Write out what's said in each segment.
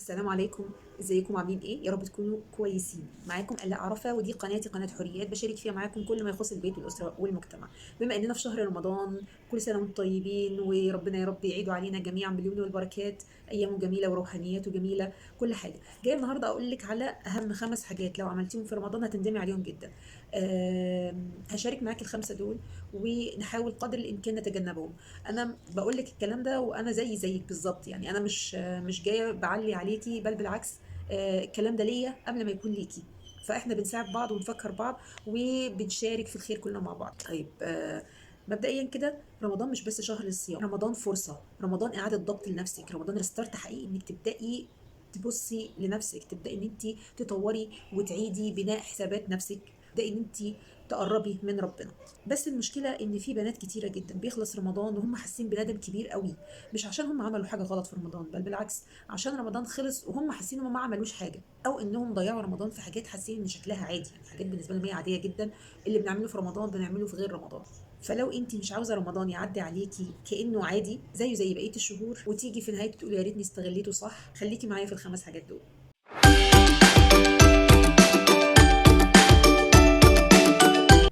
السلام عليكم. ازيكم عاملين ايه؟ يا رب تكونوا كويسين. معاكم الاء عرفه، ودي قناتي قناه حريات، بشارك فيها معاكم كل ما يخص البيت والاسره والمجتمع. بما اننا في شهر رمضان، كل سنه وانتم طيبين، وربنا يا رب يعيدوا علينا جميعا باليمن والبركات. ايام جميله وروحانيات وجميله كل حاجه. جايه النهارده اقول لك على اهم 5 حاجات لو عملتيهم في رمضان هتندمي عليهم جدا. هشارك معاك ال5 دول، ونحاول قدر الامكان نتجنبهم. انا بقول لك الكلام ده وانا زيك بالظبط، يعني انا مش جايه بعلي عليكي، بل بالعكس. الكلام ده ليا قبل ما يكون ليكي. فاحنا بنساعد بعض ونفكر بعض وبنشارك في الخير كلنا مع بعض. طيب، مبدئيا كده، رمضان مش بس شهر الصيام، رمضان فرصه، رمضان اعاده ضبط لنفسك، رمضان ريستارت حقيقي، انك تبداي تبصي لنفسك، تبداي ان انت تطوري وتعيدي بناء حسابات نفسك، تبداي ان انت تقربي من ربنا. بس المشكله ان في بنات كتيره جدا بيخلص رمضان وهم حاسين بندم كبير قوي، مش عشان هم عملوا حاجه غلط في رمضان، بل بالعكس، عشان رمضان خلص وهم حاسين انهم ما عملوش حاجه، او انهم ضيعوا رمضان في حاجات حاسين ان شكلها عادي، يعني حاجات بالنسبه لهم هي عاديه جدا. اللي بنعمله في رمضان بنعمله في غير رمضان. فلو انت مش عاوزه رمضان يعدي عليكي كانه عادي زيه زي بقيه الشهور، وتيجي في نهايته تقولي يا ريتني استغليته صح، خليكي معايا في ال5 حاجات دول.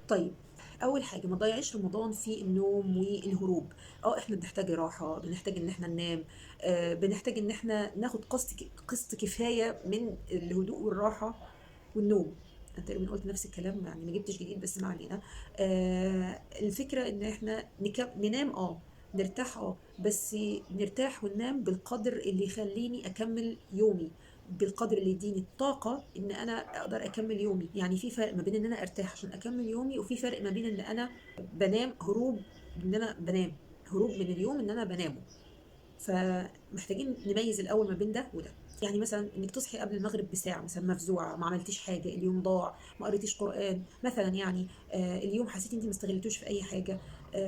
طيب، اول حاجه، ما تضيعيش رمضان في النوم والهروب. احنا بنحتاج راحه، بنحتاج ان احنا ننام، بنحتاج ان احنا ناخد قسط كفايه من الهدوء والراحه والنوم. انا تقريبا قلت نفس الكلام، يعني ما جبتش جديد، بس ما علينا. الفكره ان احنا ننام، نرتاح، بس نرتاح وننام بالقدر اللي يخليني اكمل يومي، بالقدر اللي يديني الطاقة ان انا اقدر اكمل يومي. يعني في فرق ما بين ان انا ارتاح عشان اكمل يومي، وفي فرق ما بين ان انا بنام هروب، ان انا بنام هروب من اليوم ان انا بنامه. فمحتاجين نميز الاول ما بين ده وده. يعني مثلا انك تصحي قبل المغرب بساعه مثلا مفزوعه، ما عملتيش حاجه، اليوم ضاع، ما قريتيش قران مثلا، يعني اليوم حسيتي انت ما استغلتوش في اي حاجه.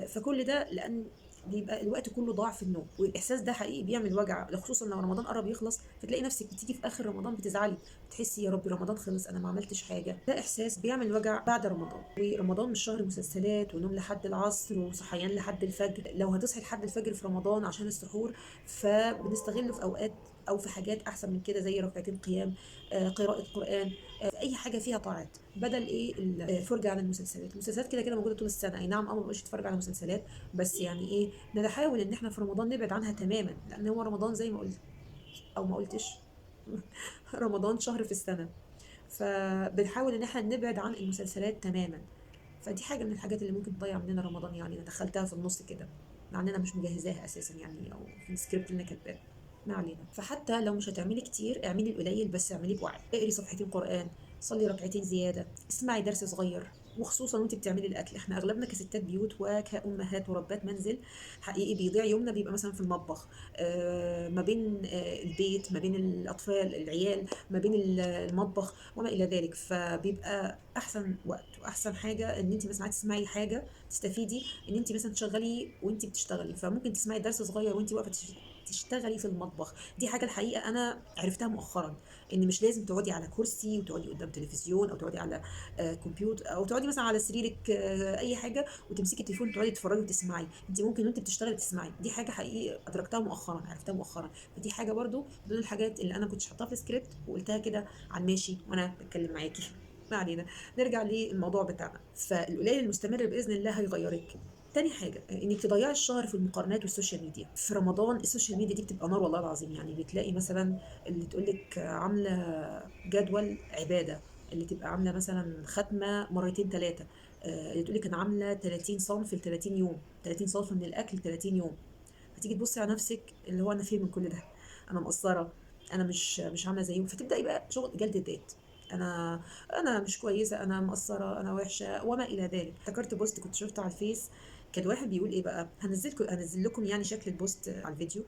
فكل ده لان بيبقى الوقت كله ضاع في النوم، والاحساس ده حقيقي بيعمل وجع، خصوصا لو رمضان قرب يخلص، فتلاقي نفسك بتيجي في اخر رمضان بتزعلي، بتحسي يا ربي رمضان خلص انا ما عملتش حاجه. ده احساس بيعمل وجع بعد رمضان. ورمضان مش شهر مسلسلات ونوم لحد العصر وصحيان لحد الفجر. لو هتصحي لحد الفجر في رمضان عشان السحور، فبنستغله في اوقات او في حاجات احسن من كده، زي ركعتين قيام، قراءة قرآن، في اي حاجة فيها طاعات، بدل ايه الفرجة على المسلسلات. المسلسلات كده كده موجودة طول السنة، اي نعم، ما بقاش اتفرج على مسلسلات، بس يعني ايه، نحاول ان احنا في رمضان نبعد عنها تماما، لان هو رمضان زي ما قلت او ما قلتش رمضان شهر في السنة، فبنحاول ان احنا نبعد عن المسلسلات تماما. فدي حاجة من الحاجات اللي ممكن تضيع مننا رمضان، يعني انا دخلتها في النص كده، مع ان انا مش مجهزاها اساسا، يعني او في السكريبت اللي انا كاتباه. ما علينا. فحتى لو مش هتعملي كتير، اعملي القليل بس اعمليه بوعي. اقري صفحتين قرآن، صلي ركعتين زيادة، اسمعي درس صغير، وخصوصا وانت بتعملي الاكل. احنا اغلبنا كستات بيوت وكأمهات وربات منزل، حقيقي بيضيع يومنا بيبقى مثلا في المطبخ، ما بين البيت، ما بين الاطفال العيال، ما بين المطبخ وما الى ذلك. فبيبقى احسن وقت واحسن حاجه ان انت مثلا تسمعي حاجه تستفيدي، ان انت مثلا تشغلي وانت بتشتغلي، فممكن تسمعي درس صغير وانت واقفه تشتغلي في المطبخ. دي حاجه الحقيقه انا عرفتها مؤخرا، ان مش لازم تقعدي على كرسي وتقعدي قدام تلفزيون، او تقعدي على كمبيوتر، او تقعدي مثلا على سريرك، اي حاجه، وتمسكي التليفون تقعدي تتفرجي وتسمعي. انت ممكن وانت بتشتغلي تسمعي. دي حاجه حقيقي ادركتها مؤخرا، عرفتها مؤخرا. فدي حاجه برضو من الحاجات اللي انا كنتش حاطاها في السكريبت، وقلتها كده على الماشي وانا بتكلم معاكي. ما علينا، نرجع للموضوع بتاعنا. فالقليل المستمر باذن الله هيغيرك. تاني حاجة، انك تضيعي الشهر في المقارنات والسوشيال ميديا. في رمضان السوشيال ميديا دي بتبقى نار والله العظيم، يعني بتلاقي مثلا اللي تقولك عاملة جدول عبادة، اللي تبقى عاملة مثلا ختمة مرتين ثلاثة، اللي تقولك انا عاملة 30 صنف ل 30 يوم، 30 صنف من الاكل 30 يوم. فتيجي تبصي على نفسك، اللي هو انا فين من كل ده؟ انا مقصرة، انا مش عاملة زيهم. فتبدأ بقى شغل جلد الذات. انا انا مش كويسه، انا مقصره، انا وحشه وما الى ذلك. افتكرت بوست كنت شفته على الفيس، كان واحد بيقول ايه بقى، هنزل لكم يعني شكل البوست على الفيديو.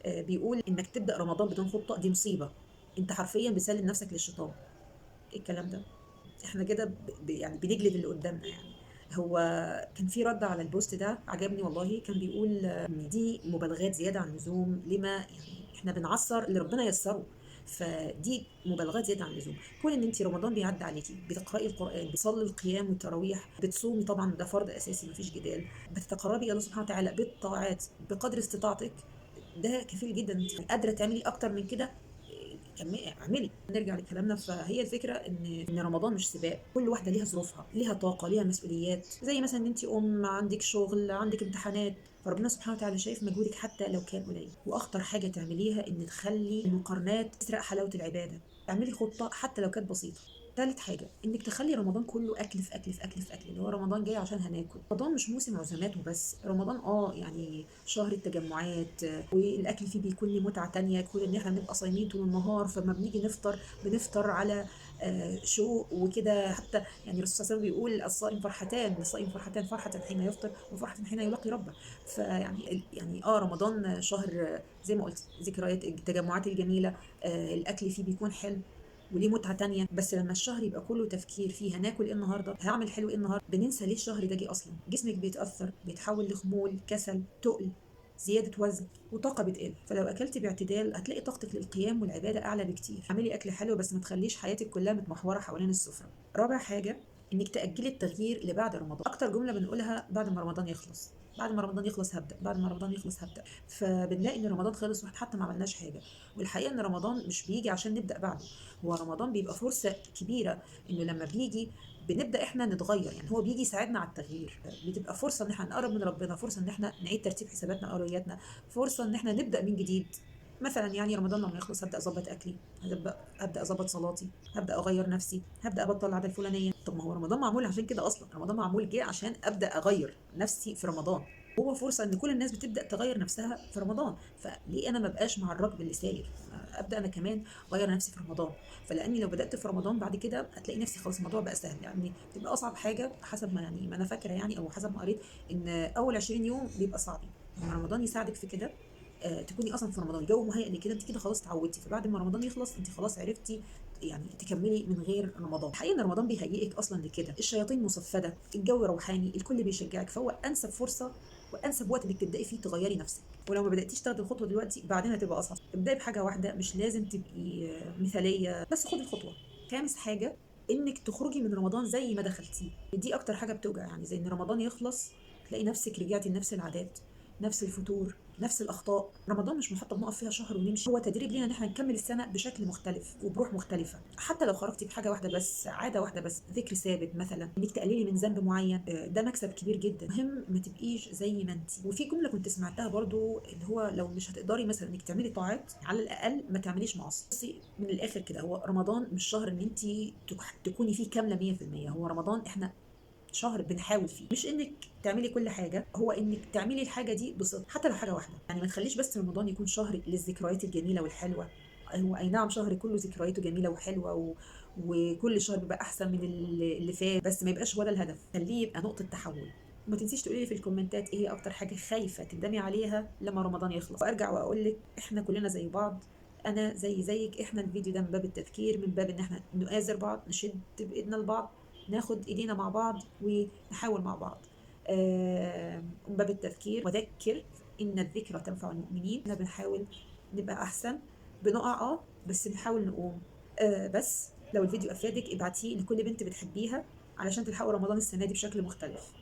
بيقول انك تبدا رمضان بدون خطه دي مصيبه، انت حرفيا بتسلم نفسك للشيطان. ايه الكلام ده؟ احنا كده يعني بنجلد اللي قدامنا يعني. هو كان في رد على البوست ده عجبني والله، كان بيقول ان دي مبالغات زياده عن اللزوم، لما يعني احنا بنعصر اللي ربنا ييسره. فدي مبالغات زياده عن اللزوم. كون ان انت رمضان بيعدي عليكي بتقراي القران، بتصلي القيام والتراويح، بتصومي، طبعا ده فرض اساسي مفيش جدال، بتتقربي الى الله سبحانه وتعالى بالطاعات بقدر استطاعتك، ده كفيل جدا. انت قادره تعملي اكتر من كده، اعملي. نرجع لكلامنا، فهي الفكره ان رمضان مش سباق، كل واحده ليها ظروفها، ليها طاقه، ليها مسؤوليات، زي مثلا ان انت عندك شغل، عندك امتحانات، فربنا سبحانه وتعالى شايف مجهودك حتى لو كان قليل. واخطر حاجه تعمليها ان تخلي المقارنات تسرق حلاوه العباده. اعملي خطه حتى لو كانت بسيطه. تالت حاجة انك تخلي رمضان كله اكل في اكل في اكل في اكل، اللي هو رمضان جاي عشان هناكل. رمضان مش موسم عزومات وبس، رمضان يعني شهر التجمعات، والاكل فيه بيكون ليه متعة تانية، يكون ان احنا بنبقى صايمين طول النهار، فما بنيجي نفطر بنفطر على شوق وكده. حتى يعني الرسول صلى الله عليه وسلم بيقول الصائم فرحتان، الصائم فرحتان، فرحة حين يفطر وفرحة حين يلاقي ربه. فيعني رمضان شهر زي ما قلت ذكريات، التجمعات الجميلة، الاكل فيه بيكون حلو وليه متعة تانية. بس لما الشهر يبقى كله تفكير فيه هناكل ايه النهارده، هعمل حلو ايه النهارده، بننسى ليه الشهر ده جه اصلا. جسمك بيتأثر، بيتحول لخمول، كسل، تقل، زيادة وزن، وطاقة بتقل. فلو أكلتي باعتدال هتلاقي طاقتك للقيام والعبادة أعلى بكتير. اعملي أكل حلو بس ما تخليش حياتك كلها متمحورة حوالين السفرة. رابع حاجة انك تأجلي التغيير لبعد رمضان. اكتر جملة بنقولها بعد ما رمضان يخلص، بعد ما رمضان يخلص هبدأ، بعد ما رمضان يخلص هبدأ. فبنلاقي ان رمضان خلص واحنا حتى ما عملناش حاجة. والحقيقة ان رمضان مش بيجي عشان نبدأ بعده، هو رمضان بيبقى فرصة كبيرة انه لما بيجي بنبدا احنا نتغير. يعني هو بيجي يساعدنا على التغيير، بتبقى فرصه ان احنا نقرب من ربنا، فرصه ان احنا نعيد ترتيب حساباتنا واولوياتنا، فرصه ان احنا نبدا من جديد. مثلا يعني رمضان لما يخلص هبدا اظبط اكلي، هبدا اظبط صلاتي، هبدا اغير نفسي، هبدا ابطل العاده الفلانيه. طب ما هو رمضان معمول عشان كده اصلا، رمضان معمول جه عشان ابدا اغير نفسي في رمضان. هو فرصه ان كل الناس بتبدا تغير نفسها في رمضان، فليه انا ما بقاش مع الركب اللي ساير؟ ابدا انا كمان اغير نفسي في رمضان. فلاني لو بدات في رمضان بعد كده هتلاقي نفسي خلاص الموضوع بقى سهل. يعني بتبقى اصعب حاجه حسب ما يعني ما انا فاكره يعني، او حسب ما قريت، ان اول 20 يوم بيبقى صعب. لما رمضان يساعدك في كده، تكوني اصلا في رمضان الجو مهيئ لكده، انت كده خلاص اتعودتي، فبعد ما رمضان يخلص انت خلاص عرفتي يعني تكملي من غير رمضان. الحقيقه ان رمضان بيهيئك اصلا لكده، الشياطين مصفده، الجو روحاني، الكل بيشجعك، فهو انسب فرصه وانسب وقت انك تبداي فيه تغيري نفسك. ولو ما بداتيش تاخدي الخطوه دلوقتي بعدين هتبقى اصعب. ابداي بحاجه واحده، مش لازم تبقي مثاليه، بس خدي الخطوه. خامس حاجه انك تخرجي من رمضان زي ما دخلتيه. دي اكتر حاجه بتوجع، يعني زي ان رمضان يخلص تلاقي نفسك رجعتي لنفس العادات، نفس الفتور، نفس الاخطاء. رمضان مش محطه بنقف فيها شهر ونمشي، هو تدريب لينا ان احنا نكمل السنه بشكل مختلف وبروح مختلفه. حتى لو خرجتي بحاجه واحده بس، عاده واحده بس، ذكر ثابت مثلا، انك تقللي من ذنب معين، ده مكسب كبير جدا. مهم ما تبقيش زي ما انت. وفي جمله كنت سمعتها برضو، اللي هو لو مش هتقدري مثلا انك تعملي طاعات، على الاقل ما تعمليش معاصي. بصي من الاخر كده، هو رمضان مش شهر ان انت تكوني فيه كامله 100%. هو رمضان احنا شهر بنحاول فيه، مش انك تعملي كل حاجه، هو انك تعملي الحاجه دي بصدق حتى لو حاجه واحده. يعني ما تخليش بس رمضان يكون شهر للذكريات الجميله والحلوه. هو اي نعم شهر كله ذكرياته جميله وحلوه وكل شهر بيبقى احسن من اللي فات، بس ما يبقاش هو ده الهدف، خليه يبقى نقطه تحول. وما تنسيش تقولي لي في الكومنتات ايه هي اكتر حاجه خايفه تندمي عليها لما رمضان يخلص. وارجع واقول لك احنا كلنا زي بعض، انا زيك. احنا الفيديو ده من باب التذكير، من باب ان احنا نؤازر بعض، نشد بايدنا لبعض، ناخد ايدينا مع بعض ونحاول مع بعض. من باب التذكير، وذكر ان الذكرى تنفع المؤمنين. احنا بنحاول نبقى احسن، بنقع بس بنحاول نقوم. بس لو الفيديو افادك ابعتيه لكل بنت بتحبيها علشان تلحقوا رمضان السنه دي بشكل مختلف.